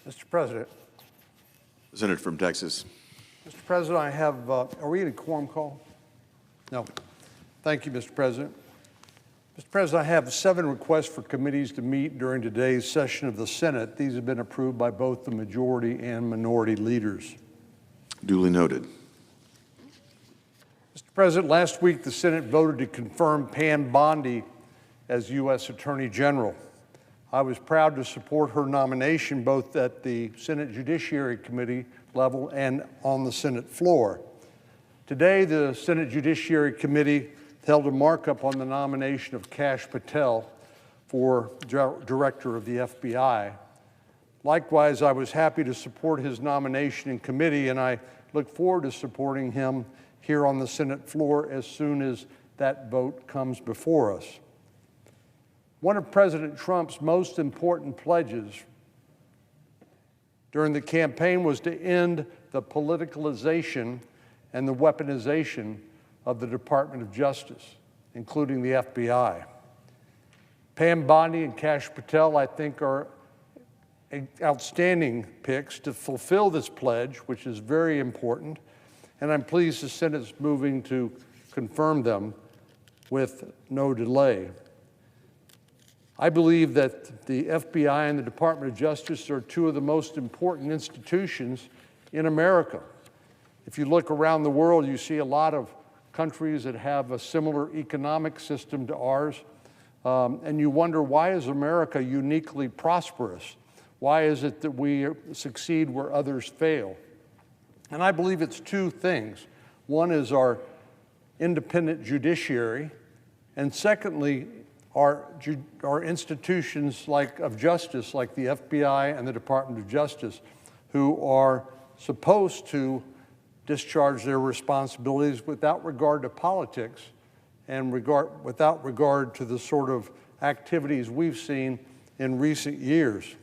Mr. President. Senator from Texas. Mr. President, I have, are we in a quorum call? No. Thank you, Mr. President. Mr. President, I have 7 requests for committees to meet during today's session of the Senate. These have been approved by both the majority and minority leaders. Duly noted. Mr. President, last week the Senate voted to confirm Pam Bondi as U.S. Attorney General. I was proud to support her nomination both at the Senate Judiciary Committee level and on the Senate floor. Today, the Senate Judiciary Committee held a markup on the nomination of Kash Patel for Director of the FBI. Likewise, I was happy to support his nomination in committee, and I look forward to supporting him here on the Senate floor as soon as that vote comes before us. One of President Trump's most important pledges during the campaign was to end the politicalization and the weaponization of the Department of Justice, including the FBI. Pam Bondi and Kash Patel, I think, are outstanding picks to fulfill this pledge, which is very important, and I'm pleased the Senate's moving to confirm them with no delay. I believe that the FBI and the Department of Justice are 2 of the most important institutions in America. If you look around the world, you see a lot of countries that have a similar economic system to ours, and you wonder, why is America uniquely prosperous? Why is it that we succeed where others fail? And I believe it's 2 things. One is our independent judiciary, and secondly, our institutions of justice, like the FBI and the Department of Justice, who are supposed to discharge their responsibilities without regard to politics and without regard to the sort of activities we've seen in recent years.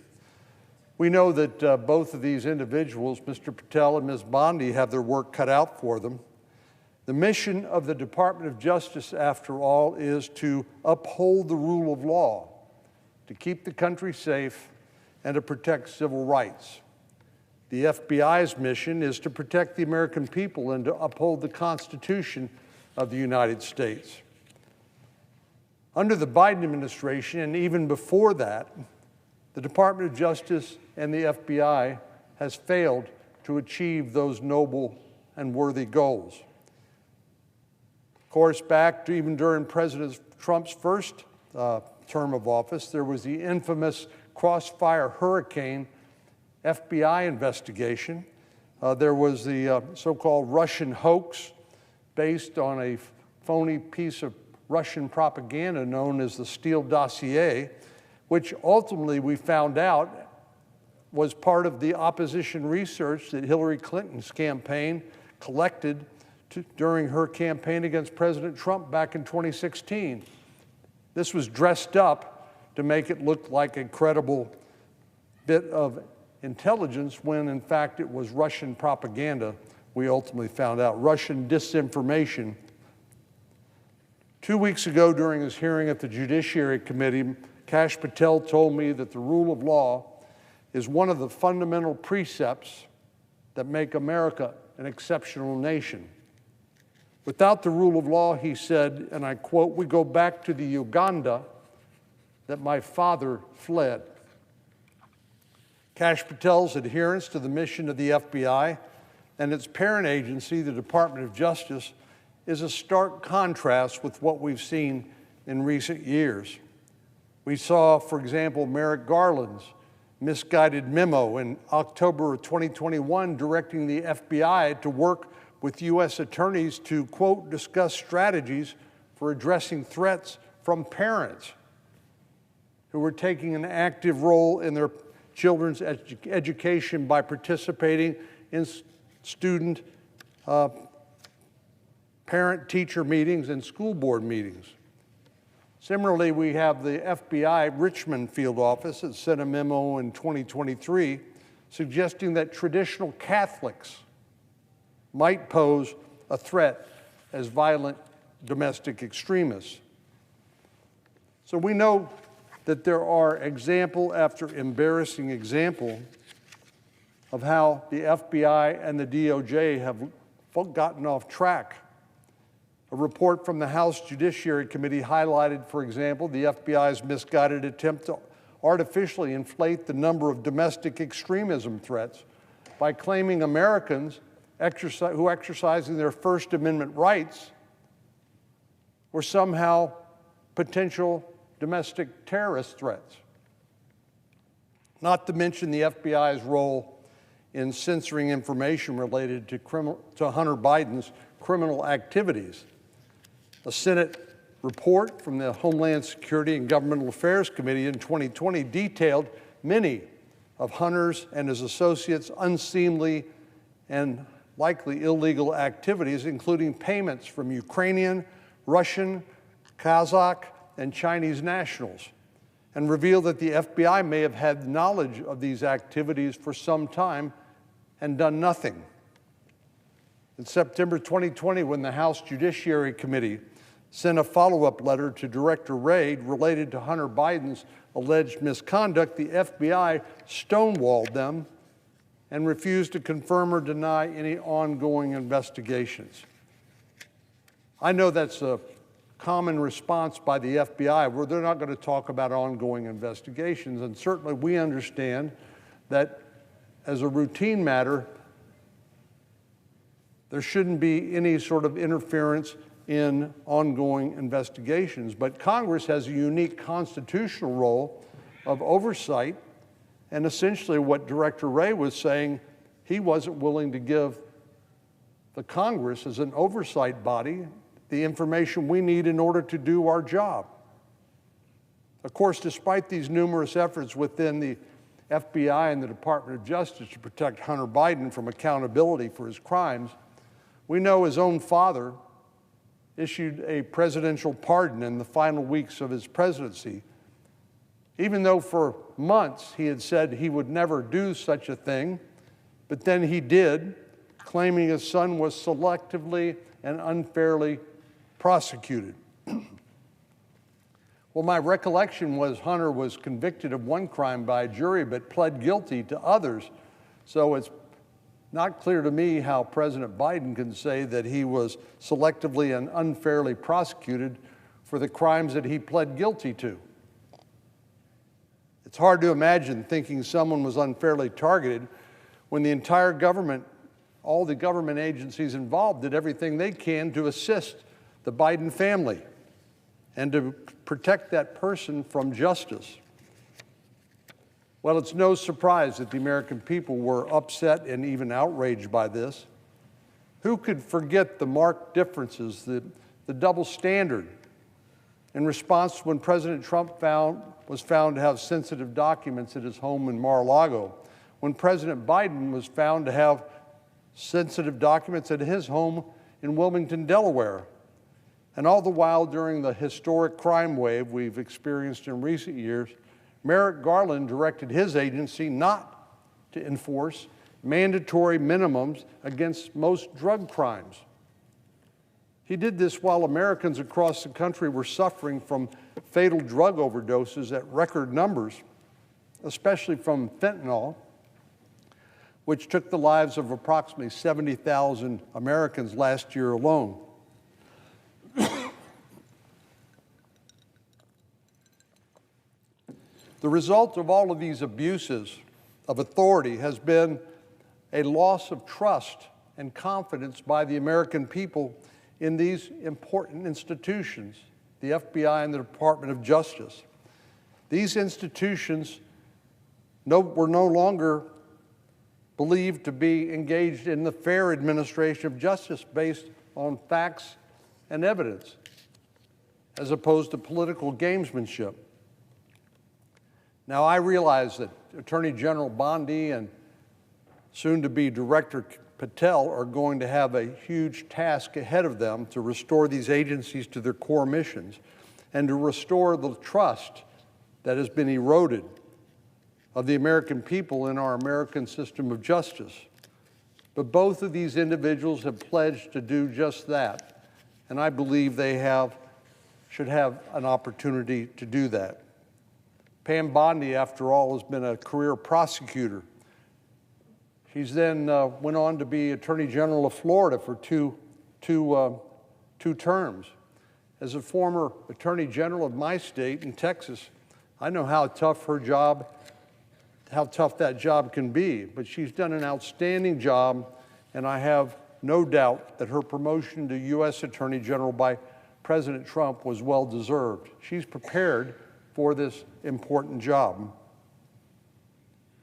We know that both of these individuals, Mr. Patel and Ms. Bondi, have their work cut out for them. The mission of the Department of Justice, after all, is to uphold the rule of law, to keep the country safe, and to protect civil rights. The FBI's mission is to protect the American people and to uphold the Constitution of the United States. Under the Biden administration, and even before that, the Department of Justice and the FBI has failed to achieve those noble and worthy goals. Of course, back to even during President Trump's first term of office, there was the infamous Crossfire hurricane FBI investigation. There was the so-called Russian hoax based on a phony piece of Russian propaganda known as the Steele Dossier, which ultimately we found out was part of the opposition research that Hillary Clinton's campaign collected during her campaign against President Trump back in 2016. This was dressed up to make it look like a credible bit of intelligence when, in fact, it was Russian propaganda, we ultimately found out, Russian disinformation. 2 weeks ago, during his hearing at the Judiciary Committee, Kash Patel told me that the rule of law is one of the fundamental precepts that make America an exceptional nation. Without the rule of law, he said, and I quote, "We go back to the Uganda that my father fled." Kash Patel's adherence to the mission of the FBI and its parent agency, the Department of Justice, is a stark contrast with what we've seen in recent years. We saw, for example, Merrick Garland's misguided memo in October of 2021 directing the FBI to work with U.S. attorneys to, quote, discuss strategies for addressing threats from parents who were taking an active role in their children's education by participating in student parent-teacher meetings and school board meetings. Similarly, we have the FBI Richmond field office that sent a memo in 2023 suggesting that traditional Catholics might pose a threat as violent domestic extremists. So we know that there are example after embarrassing example of how the FBI and the DOJ have gotten off track. A report from the House Judiciary Committee highlighted, for example, the FBI's misguided attempt to artificially inflate the number of domestic extremism threats by claiming Americans who exercising their First Amendment rights were somehow potential domestic terrorist threats. Not to mention the FBI's role in censoring information related to Hunter Biden's criminal activities. A Senate report from the Homeland Security and Governmental Affairs Committee in 2020 detailed many of Hunter's and his associates' unseemly and likely illegal activities, including payments from Ukrainian, Russian, Kazakh, and Chinese nationals, and revealed that the FBI may have had knowledge of these activities for some time and done nothing. In September 2020, when the House Judiciary Committee sent a follow-up letter to Director Wray related to Hunter Biden's alleged misconduct, the FBI stonewalled them and refused to confirm or deny any ongoing investigations. I know that's a common response by the FBI, where they're not going to talk about ongoing investigations, and certainly we understand that as a routine matter, there shouldn't be any sort of interference in ongoing investigations. But Congress has a unique constitutional role of oversight, and essentially what Director Wray was saying, he wasn't willing to give the Congress as an oversight body the information we need in order to do our job. Of course, despite these numerous efforts within the FBI and the Department of Justice to protect Hunter Biden from accountability for his crimes, we know his own father issued a presidential pardon in the final weeks of his presidency, even though for months he had said he would never do such a thing, but then he did, claiming his son was selectively and unfairly prosecuted. Well, my recollection was Hunter was convicted of one crime by a jury but pled guilty to others, so it's not clear to me how President Biden can say that he was selectively and unfairly prosecuted for the crimes that he pled guilty to. It's hard to imagine thinking someone was unfairly targeted when the entire government, all the government agencies involved, did everything they can to assist the Biden family and to protect that person from justice. Well, it's no surprise that the American people were upset and even outraged by this. Who could forget the marked differences, the double standard in response when President Trump was found to have sensitive documents at his home in Mar-a-Lago, when President Biden was found to have sensitive documents at his home in Wilmington, Delaware. And all the while, during the historic crime wave we've experienced in recent years, Merrick Garland directed his agency not to enforce mandatory minimums against most drug crimes. He did this while Americans across the country were suffering from fatal drug overdoses at record numbers, especially from fentanyl, which took the lives of approximately 70,000 Americans last year alone. The result of all of these abuses of authority has been a loss of trust and confidence by the American people in these important institutions, the FBI and the Department of Justice. These institutions were no longer believed to be engaged in the fair administration of justice based on facts and evidence, as opposed to political gamesmanship. Now, I realize that Attorney General Bondi and soon-to-be Director Patel are going to have a huge task ahead of them to restore these agencies to their core missions and to restore the trust that has been eroded of the American people in our American system of justice. But both of these individuals have pledged to do just that, and I believe they should have an opportunity to do that. Pam Bondi, after all, has been a career prosecutor. She's then went on to be Attorney General of Florida for two terms. As a former Attorney General of my state in Texas, I know how tough that job can be, but she's done an outstanding job, and I have no doubt that her promotion to U.S. Attorney General by President Trump was well-deserved. She's prepared for this important job.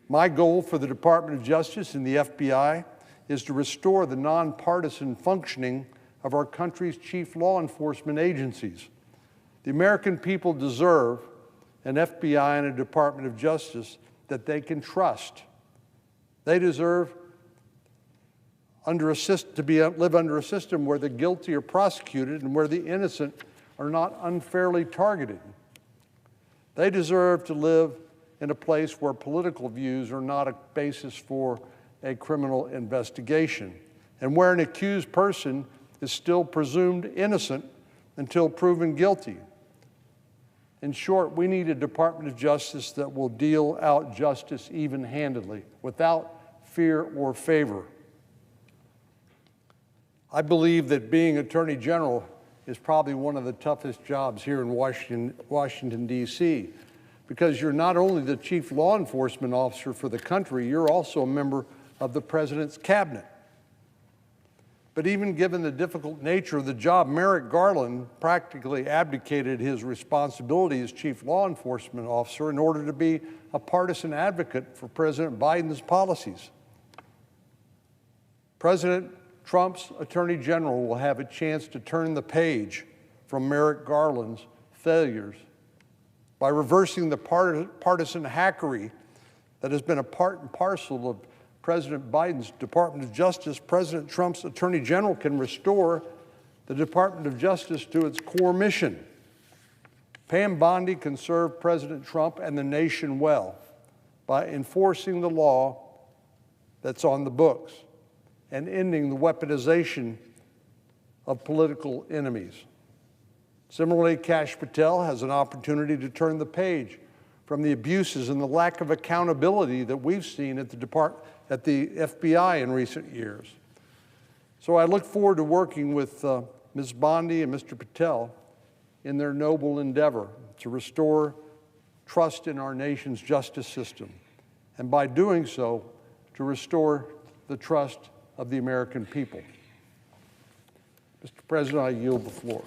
My goal for the Department of Justice and the FBI is to restore the nonpartisan functioning of our country's chief law enforcement agencies. The American people deserve an FBI and a Department of Justice that they can trust. They deserve live under a system where the guilty are prosecuted and where the innocent are not unfairly targeted. They deserve to live in a place where political views are not a basis for a criminal investigation, and where an accused person is still presumed innocent until proven guilty. In short, we need a Department of Justice that will deal out justice even-handedly, without fear or favor. I believe that being Attorney General is probably one of the toughest jobs here in Washington, D.C., because you're not only the chief law enforcement officer for the country, you're also a member of the President's cabinet. But even given the difficult nature of the job, Merrick Garland practically abdicated his responsibility as chief law enforcement officer in order to be a partisan advocate for President Biden's policies. President Trump's Attorney General will have a chance to turn the page from Merrick Garland's failures by reversing the partisan hackery that has been a part and parcel of President Biden's Department of Justice. President Trump's Attorney General can restore the Department of Justice to its core mission. Pam Bondi can serve President Trump and the nation well by enforcing the law that's on the books and ending the weaponization of political enemies. Similarly, Kash Patel has an opportunity to turn the page from the abuses and the lack of accountability that we've seen at the FBI in recent years. So I look forward to working with Ms. Bondi and Mr. Patel in their noble endeavor to restore trust in our nation's justice system, and by doing so, to restore the trust of the American people. Mr. President, I yield the floor.